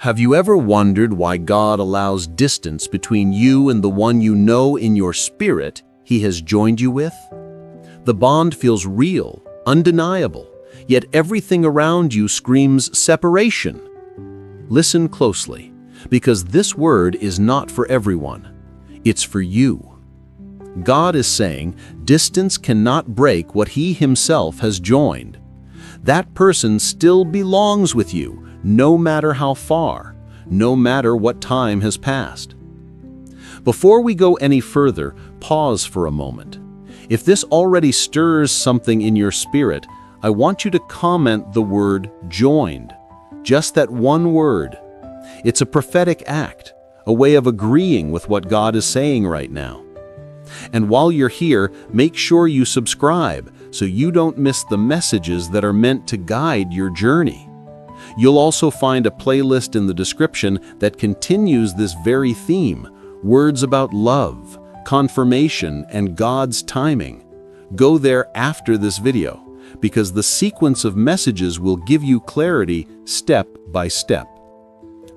Have you ever wondered why God allows distance between you and the one you know in your spirit He has joined you with? The bond feels real, undeniable, yet everything around you screams separation. Listen closely, because this word is not for everyone. It's for you. God is saying distance cannot break what He Himself has joined. That person still belongs with you, no matter how far, no matter what time has passed. Before we go any further, pause for a moment. If this already stirs something in your spirit, I want you to comment the word joined. Just that one word. It's a prophetic act, a way of agreeing with what God is saying right now. And while you're here, make sure you subscribe so you don't miss the messages that are meant to guide your journey. You'll also find a playlist in the description that continues this very theme, words about love, confirmation, and God's timing. Go there after this video, because the sequence of messages will give you clarity step by step.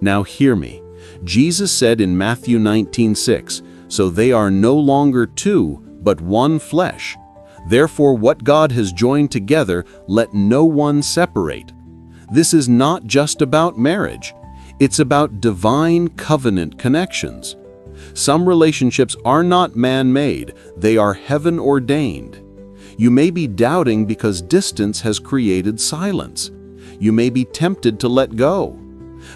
Now hear me. Jesus said in Matthew 19:6, "So they are no longer two, but one flesh. Therefore what God has joined together, let no one separate." This is not just about marriage. It's about divine covenant connections. Some relationships are not man-made, they are heaven-ordained. You may be doubting because distance has created silence. You may be tempted to let go.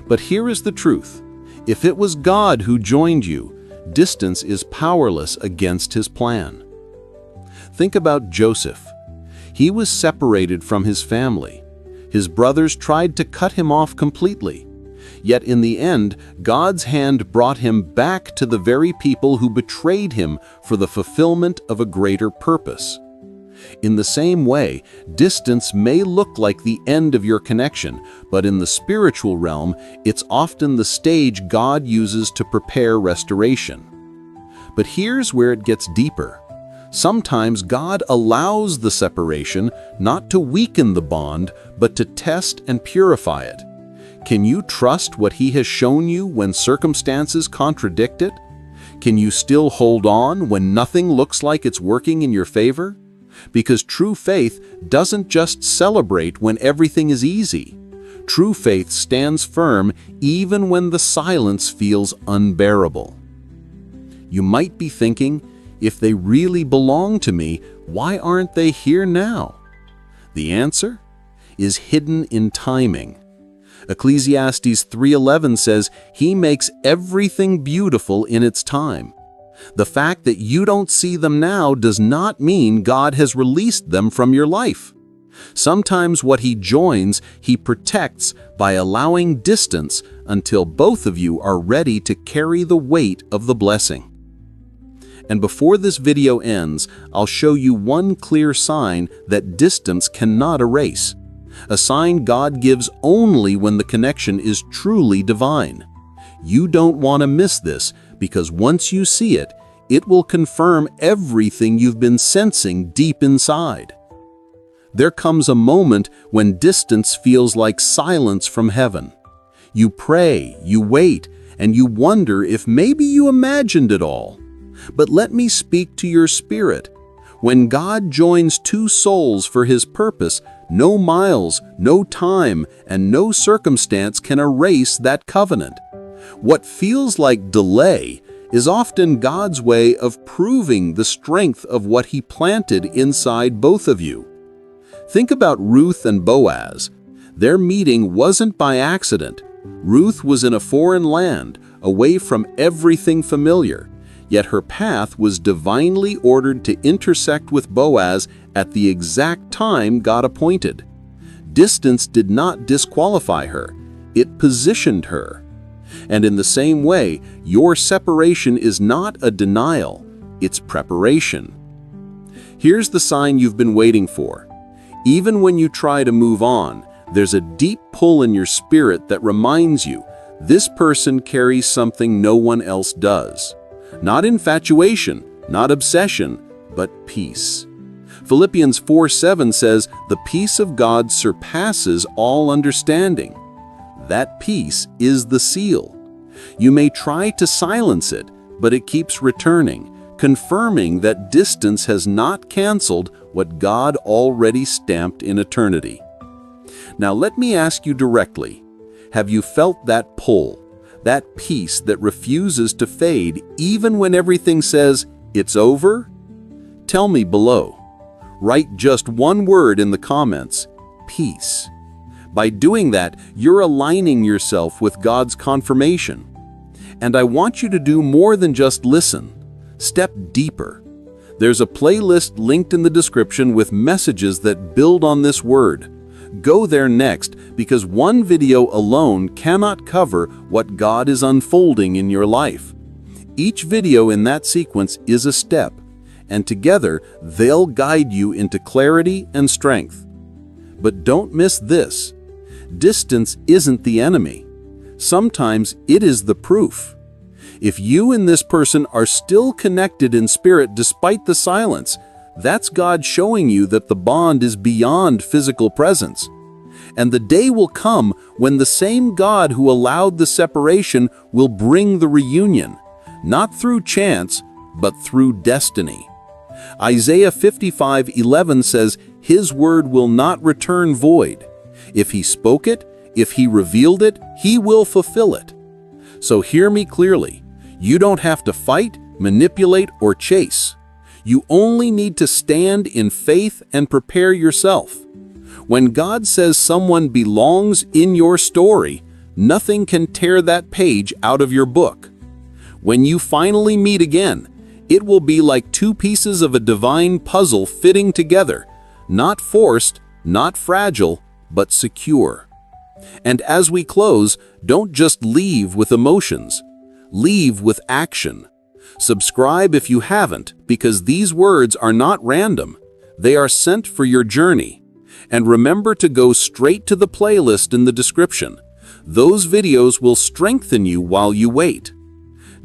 But here is the truth. If it was God who joined you, distance is powerless against His plan. Think about Joseph. He was separated from his family. His brothers tried to cut him off completely. Yet in the end, God's hand brought him back to the very people who betrayed him for the fulfillment of a greater purpose. In the same way, distance may look like the end of your connection, but in the spiritual realm, it's often the stage God uses to prepare restoration. But here's where it gets deeper. Sometimes God allows the separation not to weaken the bond, but to test and purify it. Can you trust what He has shown you when circumstances contradict it? Can you still hold on when nothing looks like it's working in your favor? Because true faith doesn't just celebrate when everything is easy. True faith stands firm even when the silence feels unbearable. You might be thinking, if they really belong to me, why aren't they here now? The answer is hidden in timing. Ecclesiastes 3:11 says, "He makes everything beautiful in its time." The fact that you don't see them now does not mean God has released them from your life. Sometimes what He joins, He protects by allowing distance until both of you are ready to carry the weight of the blessing. And before this video ends, I'll show you one clear sign that distance cannot erase. A sign God gives only when the connection is truly divine. You don't want to miss this, because once you see it, it will confirm everything you've been sensing deep inside. There comes a moment when distance feels like silence from heaven. You pray, you wait, and you wonder if maybe you imagined it all. But let me speak to your spirit. When God joins two souls for His purpose, no miles, no time, and no circumstance can erase that covenant. What feels like delay is often God's way of proving the strength of what He planted inside both of you. Think about Ruth and Boaz. Their meeting wasn't by accident. Ruth was in a foreign land, away from everything familiar. Yet her path was divinely ordered to intersect with Boaz at the exact time God appointed. Distance did not disqualify her, it positioned her. And in the same way, your separation is not a denial, it's preparation. Here's the sign you've been waiting for. Even when you try to move on, there's a deep pull in your spirit that reminds you, this person carries something no one else does. Not infatuation, not obsession, but peace. Philippians 4:7 says, "The peace of God surpasses all understanding." That peace is the seal. You may try to silence it, but it keeps returning, confirming that distance has not canceled what God already stamped in eternity. Now let me ask you directly, have you felt that pull, that peace that refuses to fade even when everything says it's over? Tell me below. Write just one word in the comments, peace. By doing that, you're aligning yourself with God's confirmation. And I want you to do more than just listen. Step deeper. There's a playlist linked in the description with messages that build on this word. Go there next because one video alone cannot cover what God is unfolding in your life. Each video in that sequence is a step, and together they'll guide you into clarity and strength. But don't miss this. Distance isn't the enemy. Sometimes it is the proof. If you and this person are still connected in spirit despite the silence, that's God showing you that the bond is beyond physical presence. And the day will come when the same God who allowed the separation will bring the reunion, not through chance, but through destiny. Isaiah 55:11 says, "His word will not return void. If he spoke it, if he revealed it, he will fulfill it." So hear me clearly. You don't have to fight, manipulate, or chase. You only need to stand in faith and prepare yourself. When God says someone belongs in your story, nothing can tear that page out of your book. When you finally meet again, it will be like two pieces of a divine puzzle fitting together, not forced, not fragile, but secure. And as we close, don't just leave with emotions. Leave with action. Subscribe if you haven't, because these words are not random. They are sent for your journey. And remember to go straight to the playlist in the description. Those videos will strengthen you while you wait.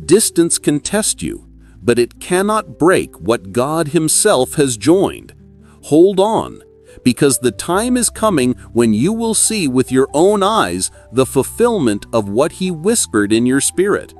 Distance can test you, but it cannot break what God Himself has joined. Hold on, because the time is coming when you will see with your own eyes the fulfillment of what He whispered in your spirit.